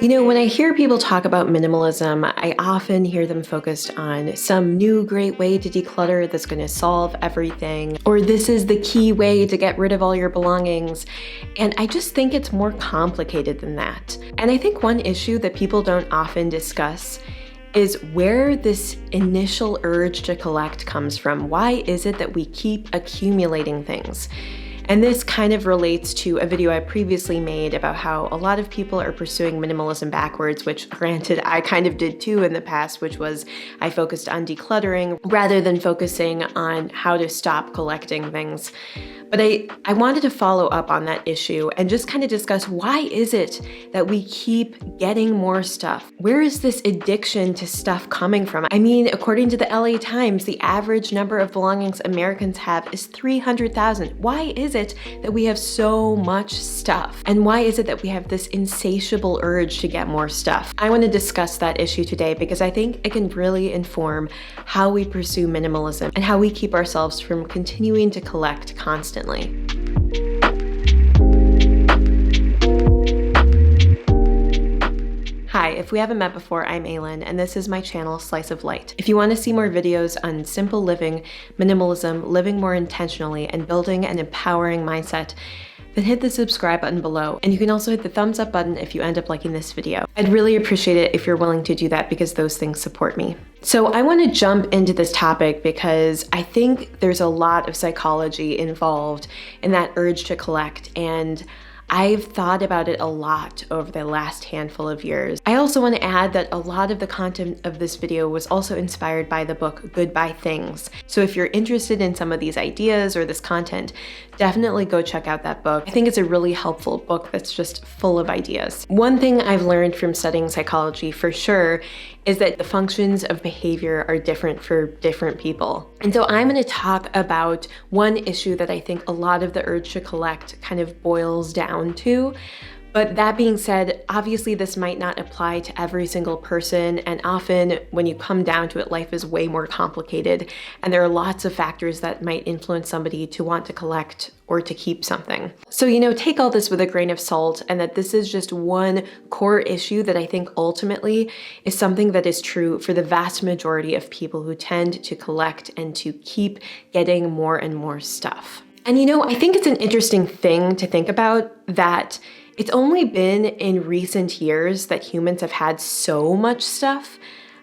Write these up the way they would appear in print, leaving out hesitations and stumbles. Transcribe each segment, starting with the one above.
You know, when I hear people talk about minimalism, I often hear them focused on some new great way to declutter that's going to solve everything, or this is the key way to get rid of all your belongings. And I just think it's more complicated than that. And I think one issue that people don't often discuss is where this initial urge to collect comes from. Why is it that we keep accumulating things? And this kind of relates to a video I previously made about how a lot of people are pursuing minimalism backwards, which granted I kind of did too in the past, which was I focused on decluttering rather than focusing on how to stop collecting things. But I wanted to follow up on that issue and just kind of discuss why is it that we keep getting more stuff? Where is this addiction to stuff coming from? I mean, according to the LA Times, the average number of belongings Americans have is 300,000. Why is it that we have so much stuff? And why is it that we have this insatiable urge to get more stuff? I want to discuss that issue today because I think it can really inform how we pursue minimalism and how we keep ourselves from continuing to collect constantly. Hi, if we haven't met before, I'm Aylin, and this is my channel, Slice of Light. If you want to see more videos on simple living, minimalism, living more intentionally, and building an empowering mindset, then hit the subscribe button below. And you can also hit the thumbs up button if you end up liking this video. I'd really appreciate it if you're willing to do that because those things support me. So I want to jump into this topic because I think there's a lot of psychology involved in that urge to collect, and I've thought about it a lot over the last handful of years. I also want to add that a lot of the content of this video was also inspired by the book Goodbye Things. So if you're interested in some of these ideas or this content, definitely go check out that book. I think it's a really helpful book that's just full of ideas. One thing I've learned from studying psychology for sure is that the functions of behavior are different for different people. And so I'm going to talk about one issue that I think a lot of the urge to collect kind of boils down to. But that being said, obviously this might not apply to every single person, and often when you come down to it, life is way more complicated, and there are lots of factors that might influence somebody to want to collect or to keep something. So, take all this with a grain of salt, and that this is just one core issue that I think ultimately is something that is true for the vast majority of people who tend to collect and to keep getting more and more stuff. And I think it's an interesting thing to think about that it's only been in recent years that humans have had so much stuff.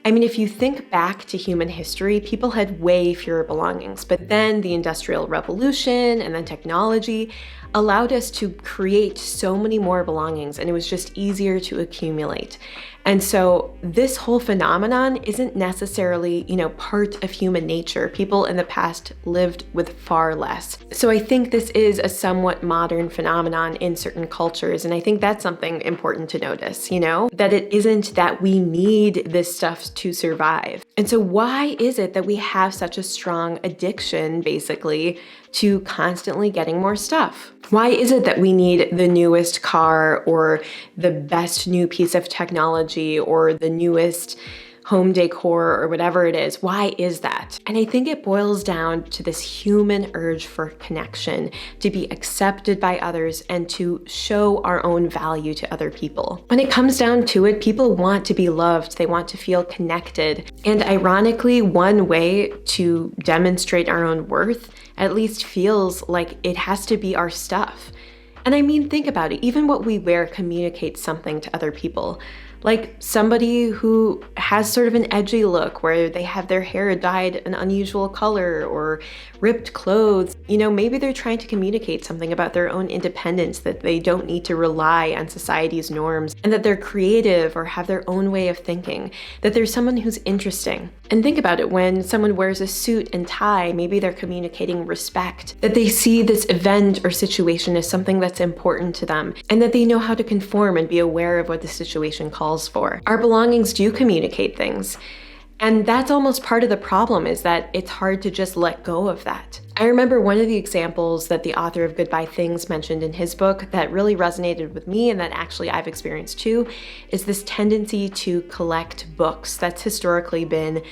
I mean, if you think back to human history, people had way fewer belongings, but then the Industrial Revolution and then technology allowed us to create so many more belongings, and it was just easier to accumulate. And so this whole phenomenon isn't necessarily, part of human nature. People in the past lived with far less. So I think this is a somewhat modern phenomenon in certain cultures. And I think that's something important to notice, that it isn't that we need this stuff to survive. And so why is it that we have such a strong addiction, basically, to constantly getting more stuff? Why is it that we need the newest car or the best new piece of technology or the newest home decor or whatever it is? Why is that? And I think it boils down to this human urge for connection, to be accepted by others and to show our own value to other people. When it comes down to it, people want to be loved. They want to feel connected. And ironically, one way to demonstrate our own worth at least feels like it has to be our stuff. And I mean, think about it. Even what we wear communicates something to other people. Like somebody who has sort of an edgy look where they have their hair dyed an unusual color or ripped clothes. Maybe they're trying to communicate something about their own independence, that they don't need to rely on society's norms, and that they're creative or have their own way of thinking, that there's someone who's interesting. And think about it, when someone wears a suit and tie, maybe they're communicating respect, that they see this event or situation as something that's important to them, and that they know how to conform and be aware of what the situation calls for. Our belongings do communicate things. And that's almost part of the problem, is that it's hard to just let go of that. I remember one of the examples that the author of Goodbye Things mentioned in his book that really resonated with me, and that actually I've experienced too, is this tendency to collect books. That's historically been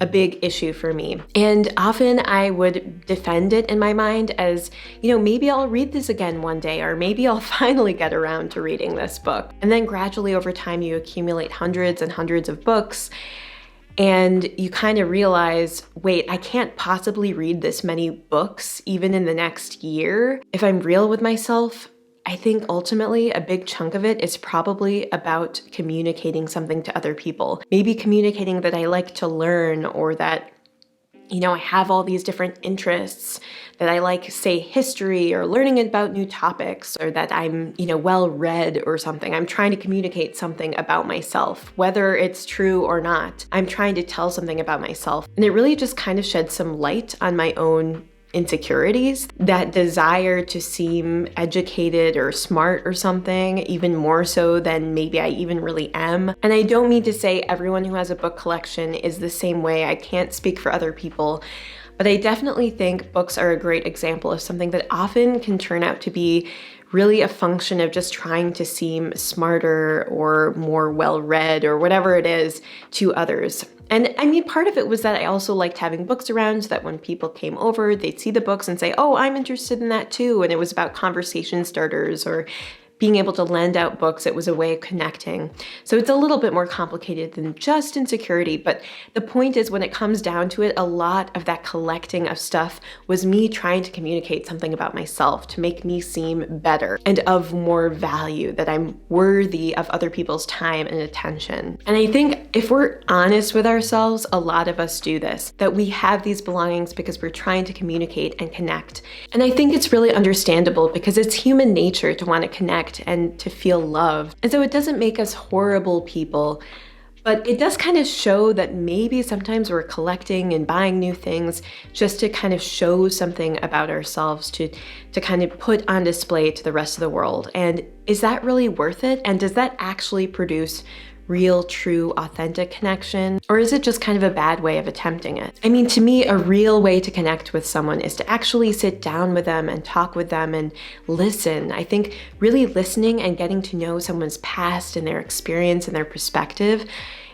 a big issue for me. And often I would defend it in my mind as, maybe I'll read this again one day, or maybe I'll finally get around to reading this book. And then gradually over time, you accumulate hundreds and hundreds of books, and you kind of realize, wait, I can't possibly read this many books even in the next year. If I'm real with myself, I think ultimately a big chunk of it is probably about communicating something to other people. Maybe communicating that I like to learn, or that, I have all these different interests, that I like, say, history or learning about new topics, or that I'm, well read or something. I'm trying to communicate something about myself, whether it's true or not. I'm trying to tell something about myself. And it really just kind of sheds some light on my own insecurities, that desire to seem educated or smart or something, even more so than maybe I even really am. And I don't mean to say everyone who has a book collection is the same way. I can't speak for other people, but I definitely think books are a great example of something that often can turn out to be really a function of just trying to seem smarter or more well-read or whatever it is to others. And I mean, part of it was that I also liked having books around, so that when people came over, they'd see the books and say, oh, I'm interested in that too. And it was about conversation starters or being able to lend out books. It was a way of connecting. So it's a little bit more complicated than just insecurity. But the point is, when it comes down to it, a lot of that collecting of stuff was me trying to communicate something about myself to make me seem better and of more value, that I'm worthy of other people's time and attention. And I think if we're honest with ourselves, a lot of us do this, that we have these belongings because we're trying to communicate and connect. And I think it's really understandable, because it's human nature to want to connect and to feel loved. And so it doesn't make us horrible people, but it does kind of show that maybe sometimes we're collecting and buying new things just to kind of show something about ourselves, to kind of put on display to the rest of the world. And is that really worth it? And does that actually produce real, true, authentic connection? Or is it just kind of a bad way of attempting it? I mean, to me, a real way to connect with someone is to actually sit down with them and talk with them and listen. I think really listening and getting to know someone's past and their experience and their perspective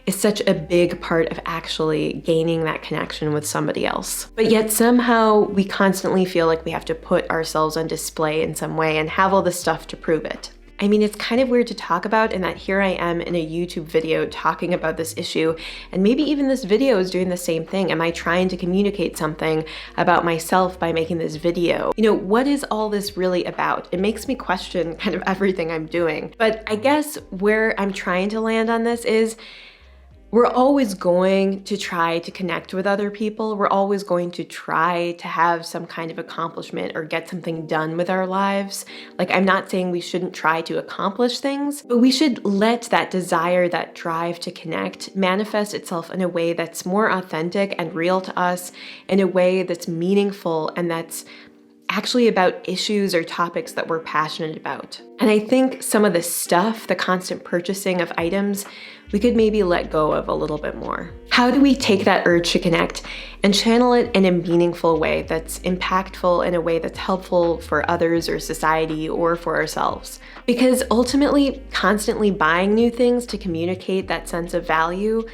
is such a big part of actually gaining that connection with somebody else. But yet somehow we constantly feel like we have to put ourselves on display in some way and have all this stuff to prove it. I mean, it's kind of weird to talk about, in that here I am in a YouTube video talking about this issue, and maybe even this video is doing the same thing. Am I trying to communicate something about myself by making this video? What is all this really about? It makes me question kind of everything I'm doing. But I guess where I'm trying to land on this is, we're always going to try to connect with other people. We're always going to try to have some kind of accomplishment or get something done with our lives. Like, I'm not saying we shouldn't try to accomplish things, but we should let that desire, that drive to connect, manifest itself in a way that's more authentic and real to us, in a way that's meaningful and that's actually about issues or topics that we're passionate about. And I think some of the stuff, the constant purchasing of items, we could maybe let go of a little bit more. How do we take that urge to connect and channel it in a meaningful way that's impactful, in a way that's helpful for others or society or for ourselves? Because ultimately, constantly buying new things to communicate that sense of value,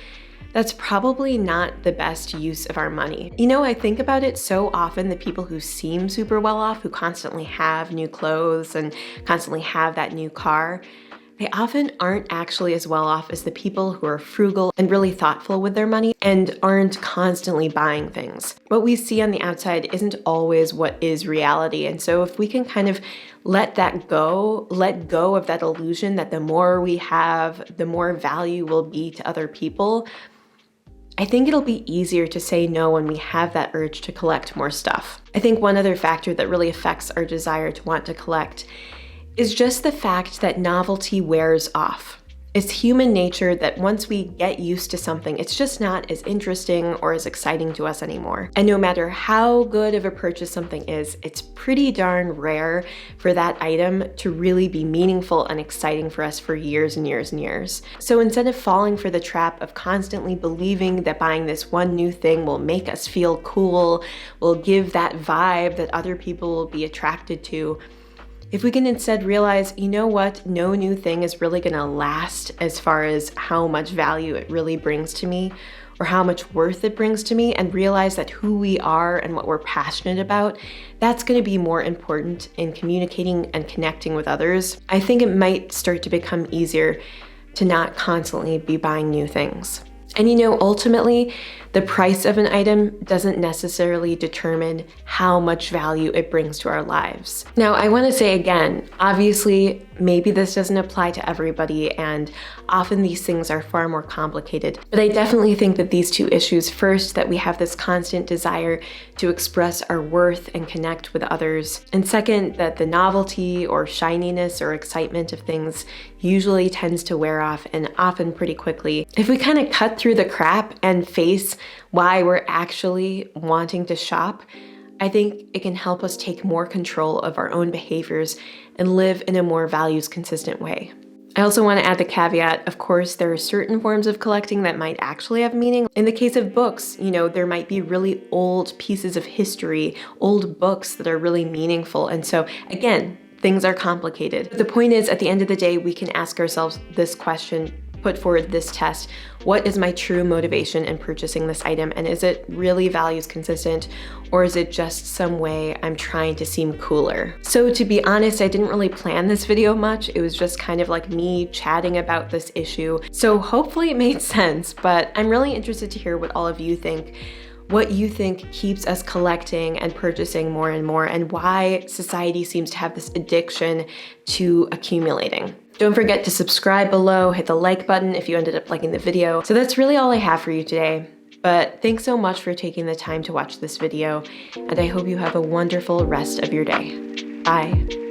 that's probably not the best use of our money. I think about it so often, the people who seem super well off, who constantly have new clothes and constantly have that new car, they often aren't actually as well off as the people who are frugal and really thoughtful with their money and aren't constantly buying things. What we see on the outside isn't always what is reality. And so if we can kind of let go of that illusion that the more we have, the more value will be to other people, I think it'll be easier to say no when we have that urge to collect more stuff. I think one other factor that really affects our desire to want to collect is just the fact that novelty wears off. It's human nature that once we get used to something, it's just not as interesting or as exciting to us anymore. And no matter how good of a purchase something is, it's pretty darn rare for that item to really be meaningful and exciting for us for years and years and years. So instead of falling for the trap of constantly believing that buying this one new thing will make us feel cool, will give that vibe that other people will be attracted to, If we can instead realize, you know what, no new thing is really gonna last as far as how much value it really brings to me or how much worth it brings to me, and realize that who we are and what we're passionate about, that's gonna be more important in communicating and connecting with others, I think it might start to become easier to not constantly be buying new things. And you know, ultimately, the price of an item doesn't necessarily determine how much value it brings to our lives. Now, I want to say again, obviously, maybe this doesn't apply to everybody, and often these things are far more complicated. But I definitely think that these two issues, first, that we have this constant desire to express our worth and connect with others, and second, that the novelty or shininess or excitement of things usually tends to wear off, and often pretty quickly. If we kind of cut through the crap and face why we're actually wanting to shop, I think it can help us take more control of our own behaviors and live in a more values consistent way. I also want to add the caveat, of course, there are certain forms of collecting that might actually have meaning. In the case of books, you know, there might be really old pieces of history, old books that are really meaningful. And so again, things are complicated. The point is, at the end of the day, we can ask ourselves this question, put forward this test. What is my true motivation in purchasing this item? And is it really values consistent, or is it just some way I'm trying to seem cooler? So to be honest, I didn't really plan this video much. It was just kind of like me chatting about this issue. So hopefully it made sense, but I'm really interested to hear what all of you think. What you think keeps us collecting and purchasing more and more, and why society seems to have this addiction to accumulating. Don't forget to subscribe below, hit the like button if you ended up liking the video. So that's really all I have for you today. But thanks so much for taking the time to watch this video, and I hope you have a wonderful rest of your day. Bye.